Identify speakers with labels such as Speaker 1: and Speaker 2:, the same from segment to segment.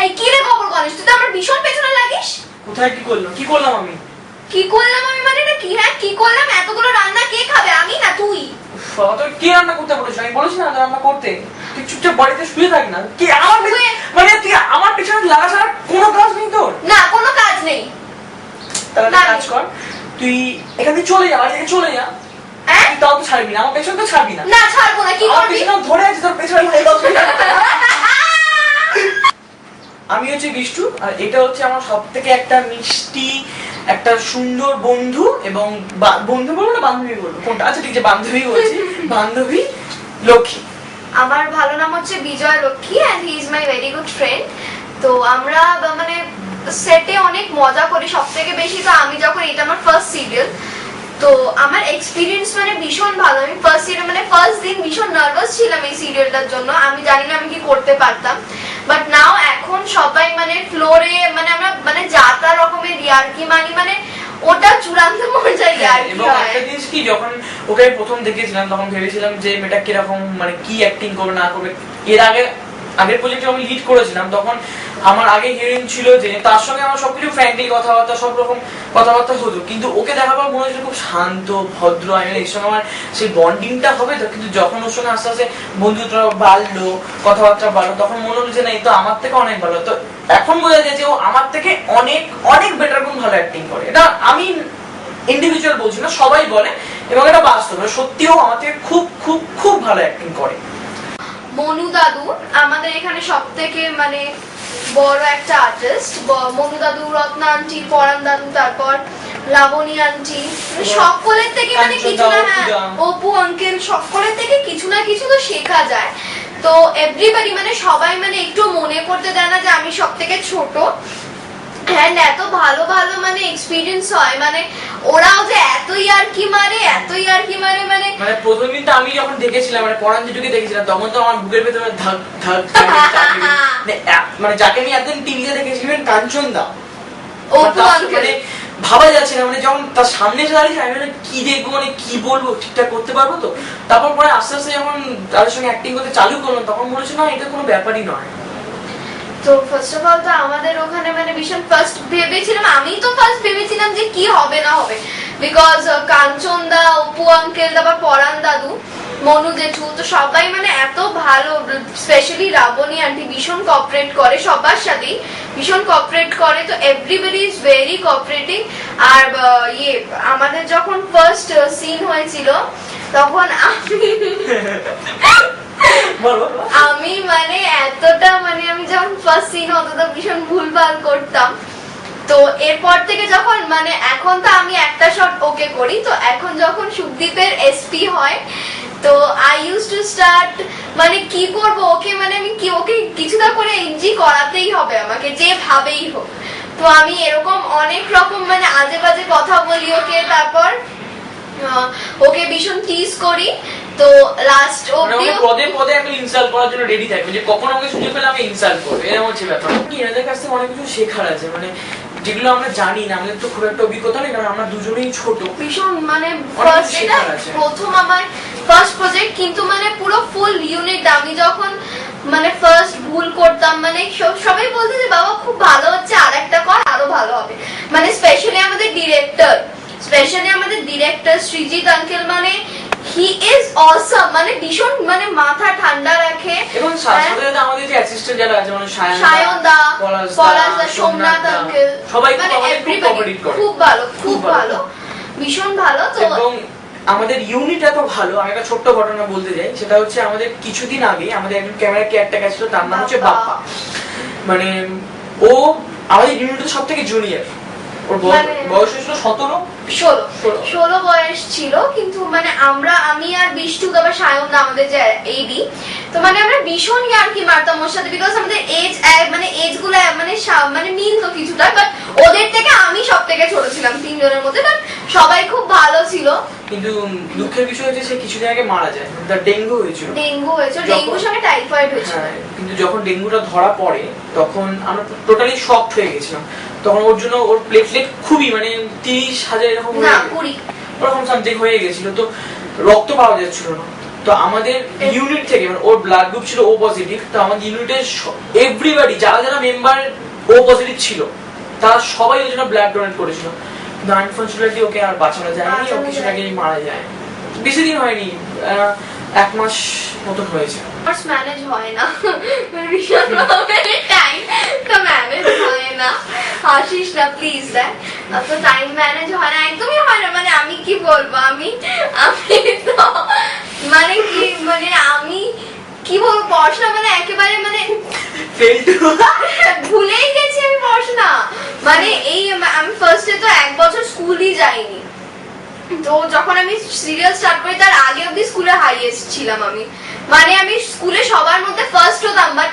Speaker 1: এই কি রে খবর করিস তুই? তো আমার ভীষণ পেছনে লাগিস।
Speaker 2: কোথায় কি করলাম? কি করলাম আমি?
Speaker 1: কি করলাম আমি মানে এটা কি? হ্যাঁ কি করলাম? এতগুলো রান্না কে খাবে? আমি না তুই?
Speaker 2: বাবা তোর কি রান্না করতে বলেছিস? আমি বলেছি না রান্না করতে। তুই চুপচাপ বাড়িতে শুয়ে থাক না। কি আমার মানে তুই আমার পেছনে লাগা ছাড়া কোনো কাজ নেই তোর?
Speaker 1: না কোনো কাজ নেই।
Speaker 2: তাহলে কাজ কর, তুই এখান থেকে চলে যা, বাড়ি থেকে চলে যা। তুই তাও তো ছাড়বি না, আমার পেছনে তো ছাড়বি না।
Speaker 1: না ছাড়বো না। কি
Speaker 2: আমার
Speaker 1: করবি?
Speaker 2: পেছনে ধরে আছে তোর পেছনে ভাই বাবু। আমি হচ্ছে বিষ্টু, আর এটা হচ্ছে আমার সবথেকে একটা মিষ্টি একটা সুন্দর বন্ধু, এবং বন্ধু বলবো না বান্ধবী বলবো কোনটা? আচ্ছা ঠিক আছে বান্ধবী বলছি, বান্ধবী লক্ষ্মী।
Speaker 1: আমার ভালো নাম হচ্ছে Vijay Lakshmi and he is my very good friend. তো আমরা মানে সেটে অনেক মজা করি, সবথেকে বেশি তো আমি যখন, এটা আমার ফার্স্ট সিরিয়াল, তো আমার এক্সপিরিয়েন্স মানে ভীষণ ভালো। আমি ফার্স্ট সিরিয়াল মানে ফার্স্ট দিন ভীষণ নার্ভাস ছিলাম এই সিরিয়ালটার জন্য, আমি জানি না আমি কি করতে পারতাম, বাট নাও এখন সবাই মানে ফ্লোরে মানে আমরা মানে যা তা রকমের ইয়ার্কি মানি, মানে ওটা চূড়ান্ত পর্যায়ে ইয়ার্কি
Speaker 2: এবং
Speaker 1: হয়।
Speaker 2: একটা জিনিস কি, যখন ওকে প্রথম দেখেছিলাম তখন ভেবেছিলাম যে মেয়েটা কিরকম মানে কি অ্যাক্টিং করবে না করবে। এর আগের প্রজেক্টে আমি লিড করেছিলাম, তখন আমার আগে হিরোইন ছিল যে তার সঙ্গে আমার সবকিছু ফ্র্যাঙ্কলি কথাবার্তা সব রকম কথাবার্তা হতো, কিন্তু ওকে দেখার পর মনে হচ্ছিল খুব শান্ত ভদ্র, আমি এর সঙ্গে আমার সেই বন্ডিংটা হবে তো। কিন্তু যখন ওর সঙ্গে আস্তে আস্তে বন্ধুত্বটা বাড়লো, কথাবার্তা বাড়লো, তখন মনে হলো যে না এই তো আমার থেকে অনেক ভালো। তো এখন বোঝা যায় যে ও আমার থেকে অনেক অনেক বেটার গুণ ভালো অ্যাক্টিং করে। এটা আমি ইন্ডিভিজুয়াল বলছি না, সবাই বলে, এবং এটা বাস্তব, সত্যিও আমার থেকে খুব খুব খুব ভালো অ্যাক্টিং করে।
Speaker 1: মনু দাদু আমাদের এখানে সবথেকে মানে বড় একটা আর্টিস্ট। মনু দাদু, রত্না আন্টি, পরান দাদু, তারপর লাবণী আন্টি, সকলের থেকে মানে কিছু না, অপু আঙ্কেল, সকলের থেকে কিছু না কিছু তো শেখা যায়। তো এভরিবডি মানে সবাই মানে একটু মনে করতে দেয় না যে আমি সব থেকে ছোট। হ্যাঁ এত ভালো ভালো মানে এক্সপিরিয়েন্স হয়, মানে ওরাও যে এত ইয়ার্কি মারে, এত ইয়ার্কি মারে, মানে
Speaker 2: প্রথম দিন তো আমি যখন দেখেছিলাম মানে পরান যেটুকু দেখেছিলাম তখন তো আমার বুকের ভেতরে ধাক ধাক মানে যাকে আমি একদিন টিভিতে দেখেছিলাম কাঞ্চন দা, মানে ভাবা যাচ্ছে না, মানে যখন তার সামনে এসে দাঁড়িয়েছে আমি মানে কি দেখবো, মানে কি বলবো, ঠিকঠাক করতে পারবো তো। তারপর পরে আস্তে আস্তে যখন তাদের সঙ্গে অ্যাক্টিং করতে চালু করলাম তখন মনে হচ্ছে না এটা কোনো ব্যাপারই নয়।
Speaker 1: তো ফার্স্ট অফ অল তো আমাদের ওখানে মানে ভীষণ ফার্স্ট ভেবেছিলাম, আমি তো ফার্স্ট ভেবেছিলাম যে কি হবে না হবে, বিকজ কাঞ্চন দা, অপু আঙ্কেল, তারপর পরান দাদু, মনু জেঠু, তো সবাই মানে এত ভালো, স্পেশালি রাবণী আন্টি ভীষণ কোঅপারেট করে সবার সাথেই, ভীষণ কোঅপারেট করে। তো এভরিবডি ইজ ভেরি কোঅপারেটিং। আর ইয়ে আমাদের যখন ফার্স্ট সিন হয়েছিল তখন আমি মানে এতটা মানে আমি যখন ফার্স্ট সিন হতো তো ভীষণ ভুলভাল করতাম। তো এরপর থেকে যখন মানে এখন তো আমি একটা শট ওকে করি, তো এখন যখন সুখদীপের এসপি হয় তো আই ইউজ টু স্টার্ট মানে কি করব ওকে, মানে আমি কি ওকে কিছুটা করে এনজি করাতেই হবে আমাকে যেভাবেই হোক। তো আমি এরকম অনেক রকম মানে আজে বাজে কথা বলি ওকে, তারপর ওকে ভীষণ টিজ করি। তো লাস্ট
Speaker 2: অবধি পদে পদে আমি ইনসাল্ট করার জন্য রেডি থাকি, যে কখন ওকে সুযোগ পেলে আমি ইনসাল্ট করব, এরকম হচ্ছে ব্যাপার। কি এদের কাছ থেকে অনেক কিছু শেখার আছে, মানে যেগুলো আমরা জানি না, আমাদের তো খুব একটা অভিজ্ঞতা নেই কারণ আমরা দুজনেই ছোট।
Speaker 1: ভীষণ মানে ফার্স্ট এটা প্রথম আমার ফার্স্ট প্রজেক্ট, কিন্তু মানে পুরো ফুল ইউনিট। আমি যখন মানে ফার্স্ট ভুল করতাম মানে সবাই বলতো যে বাবা খুব ভালো হচ্ছে, আরেকটা কর আরো ভালো হবে। মানে স্পেশালি আমাদের ডিরেক্টর সৃজিত আঙ্কেল, মানে হি ইজ অসাম, মানে ভীষণ মানে মাথা ঠান্ডা রাখে।
Speaker 2: এবং সাথে আমাদের যে অ্যাসিস্ট্যান্ট যারা আছে মানে
Speaker 1: সায়ন দা, পলাশ দা, সোমনাথ আঙ্কেল,
Speaker 2: সবাই
Speaker 1: মানে
Speaker 2: এভরিবডি
Speaker 1: খুব ভালো, খুব ভালো, ভীষণ ভালো। তো
Speaker 2: এবং আমাদের ইউনিট এত ভালো, আমি একটা ছোট্ট ঘটনা বলতে চাই, সেটা হচ্ছে আমাদের কিছুদিন আগে আমাদের একজন ক্যামেরা কেয়ারটেকার গেছিল, তার নাম হচ্ছে বাপ্পা। মানে ও আমাদের ইউনিটের সব থেকে জুনিয়র, ওর বয়স ছিল 16
Speaker 1: বয়স ছিল, কিন্তু মানে আমি আর বিষ্টু আবার সায়ন দা আমাদের যে এডি, তো মানে আমরা ভীষণ ইয়ার্কি মারতাম ওর সাথে, বিকজ আমাদের এজ মানে এজ গুলো মানে মিল তো কিছুটা, বাট ওদের থেকে আমি সব থেকে ছোট ছিলাম তিনজনের মধ্যে, বাট সবাই খুব ভালো ছিল।
Speaker 2: কিন্তু দুঃখের বিষয় হচ্ছে সে কিছুদিন আগে মারা যায়, তার ডেঙ্গু হয়েছিল,
Speaker 1: ডেঙ্গুর সঙ্গে টাইফয়েড হয়েছিল।
Speaker 2: কিন্তু যখন ডেঙ্গুটা ধরা পড়ে তখন আমরা টোটালি শকড হয়ে গেছিলাম। তখন ওর জন্য ওর প্লেটলেট খুবই মানে 30,000 এরকম
Speaker 1: না 20
Speaker 2: ওরকম সামথিং হয়ে গেছিল, তো রক্ত পাওয়া যাচ্ছিল না। তো আমাদের ইউনিট থেকে মানে ওর ব্লাড গ্রুপ ছিল ও পজিটিভ, তো আমাদের ইউনিটের এভরিবডি যারা যারা মেম্বার ও পজিটিভ ছিল তারা সবাই ওই জন্য ব্লাড ডোনেট করেছিল, কিন্তু আনফরচুনেটলি ওকে আর বাঁচানো যায়নি, ও কিছু আগেই মারা যায়। বেশি দিন হয়নি, 1 মাস মতন হয়েছে।
Speaker 1: ফার্স্ট ম্যানেজ হয় না, মানে ভীষণ টাইম তো ম্যানেজ হয় না। হাসিস না প্লিজ, দেখ তো টাইম ম্যানেজ হয় না, একদমই হয় না। মানে আমি কি বলবো, আমি তো মানে কি মানে আমি কি বলবো, পড়াশোনা মানে একেবারে মানে ভুলেই গেছি আমি পড়াশোনা। মানে এই আমি ফার্স্টে তো 1 বছর স্কুলই যাইনি, তো যখন আমি সিরিয়াল স্টার্ট করি তার আগে অব্দি স্কুলে হাইয়েস্ট ছিলাম আমি। মানে আমি স্কুলে সবার মধ্যে ফার্স্ট হতাম, বাট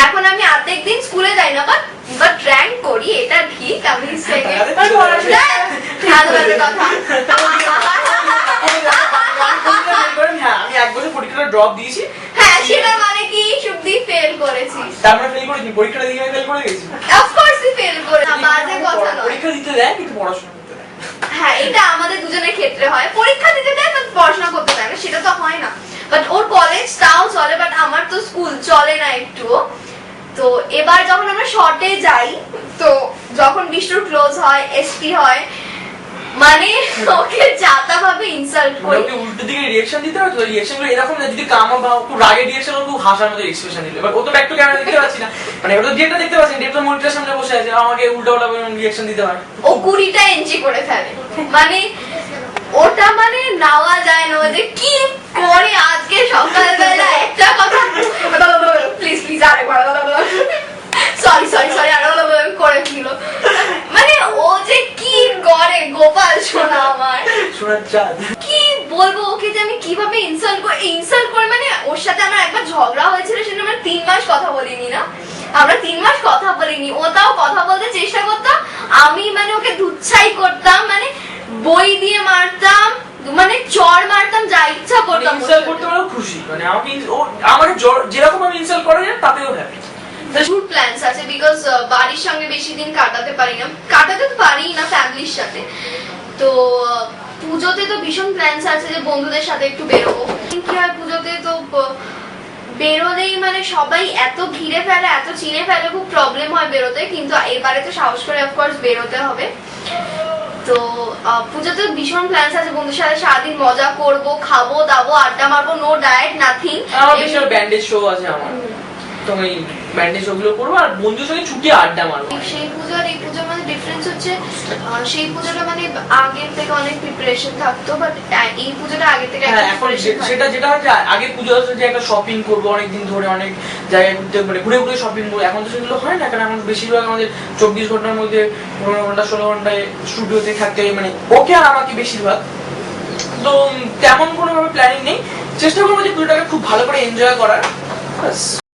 Speaker 1: এখন আমি অর্ধেক দিন স্কুলে যাই না, বাট র্যাঙ্ক করি, এটা ঠিক। আমি সেকেন্ড
Speaker 2: আমি 1 বছর পরীক্ষাটা ড্রপ দিয়েছি।
Speaker 1: হ্যাঁ, সেটা মানে কি শুদ্ধি ফেল করেছি।
Speaker 2: তারপরে ফেল করেছি, পরীক্ষাটা দিয়ে ফেল করে গেছি।
Speaker 1: অফ কোর্স ফেল করে, বাজে কথা নয়।
Speaker 2: পরীক্ষা দিতে দেয় কিন্তু পড়াশোনা করতে দেয়।
Speaker 1: হ্যাঁ, এটা আমাদের দুজনের ক্ষেত্রে হয়, পরীক্ষা দিতে দেয় বাট পড়াশোনা করতে দেয় না, সেটা তো হয় না। বাট ওর কলেজ তাও চলে, বাট আমার তো স্কুল চলে না একটুও। তো এবার যখন আমরা শর্টে যাই, তো যখন বিষ্ণুর ক্লোজ হয়, এসপি হয়, মানে ওকে যাতা ভাবে ইনসাল্ট
Speaker 2: মানে
Speaker 1: করি।
Speaker 2: ওকে উল্টো দিকে রিঅ্যাকশন দিতে হয়, তো রিঅ্যাকশনগুলো এরকম না, যদি কামা বা খুব রাগে রিঅ্যাকশন খুব হাসার মতো এক্সপ্রেশন দিলে, বাট ও তো ব্যাক টু ক্যামেরা দেখতে পাচ্ছি না, মানে ওটা যেটা দেখতে পাচ্ছি ডেটটা মনিটরের সামনে বসে আছে, আমাকে উল্টো পাল্টা রিঅ্যাকশন দিতে হয়।
Speaker 1: ও 20টা এনজি করে ফেলে, মানে ওটা মানে নাওয়া যায় না যে কি করে। আজকে সকালবেলা একটা কথা, প্লিজ প্লিজ আরেকবার সরি সরি সরি আর করে দিল, মানে ও যে কি করে গোপাল সোনা আমার,
Speaker 2: সোনার চাঁদ।
Speaker 1: কি বলবো ওকে যে আমি কিভাবে ইনসাল্ট করে। মানে ওর সাথে আমার একবার ঝগড়া হয়েছিল, সেটা আমরা 3 মাস কথা বলিনি না, আমরা 3 মাস কথা বলিনি। ও তাও কথা বলতে চেষ্টা করতাম, আমি মানে ওকে দুচ্ছাই করতাম, মানে বই দিয়ে মারতাম, মানে চড় মারতাম, যা ইচ্ছা করতাম।
Speaker 2: ইনসাল্ট করতে পারলেও খুশি, মানে আমাকে ও আমাকে যেরকম আমি ইনসাল্ট করা যায় তাতেও হ্যাপি।
Speaker 1: ট্যুর প্ল্যানস আছে, বিকজ বাড়ির সঙ্গে বেশি দিন কাটাতে পারি না, কাটাতে তো পারি না ফ্যামিলির সাথে। তো পুজোতে তো ভীষণ প্ল্যানস আছে যে বন্ধুদের সাথে একটু বেরোবো। কি হয় পুজোতে তো বেরোলেই মানে সবাই এত ঘিরে ফেলে, এত চিনে ফেলে, খুব প্রবলেম হয় বেরোতে। কিন্তু এবারে তো সাহস করে অফকোর্স বেরোতে হবে। তো পুজোতে ভীষণ প্ল্যানস আছে, বন্ধুদের সাথে সারাদিন মজা করব, খাবো দাবো, আড্ডা মারবো, নো ডায়েট নাথিং।
Speaker 2: বিশাল ব্যান্ডেজ শো আছে আমার, তো এই ব্যান্ডেজ শো গুলো করবো আর বন্ধুদের সঙ্গে ছুটি আড্ডা মারবো।
Speaker 1: সেই পুজো আর এই পুজোর মধ্যে ডিফারেন্স হচ্ছে, সেই পুজোটা মানে আগের থেকে অনেক প্রিপারেশন থাকতো, বাট এই পুজোটা আগে থেকে
Speaker 2: এখন সেটা যেটা হয় যে আগে পুজো হচ্ছে যে একটা শপিং করবো অনেকদিন ধরে, অনেক জায়গায় ঘুরতে, মানে ঘুরে ঘুরে শপিং করবো। এখন তো সেগুলো হয় না, কারণ এখন বেশিরভাগ আমাদের 24 ঘন্টার মধ্যে 15 ঘন্টা 16 ঘন্টায় স্টুডিওতে থাকতে হয়, মানে ওকে আর আমাকে বেশিরভাগ। তো তেমন কোনো ভাবে প্ল্যানিং নেই, চেষ্টা করবো যে পুজোটাকে খুব ভালো করে এনজয় করার।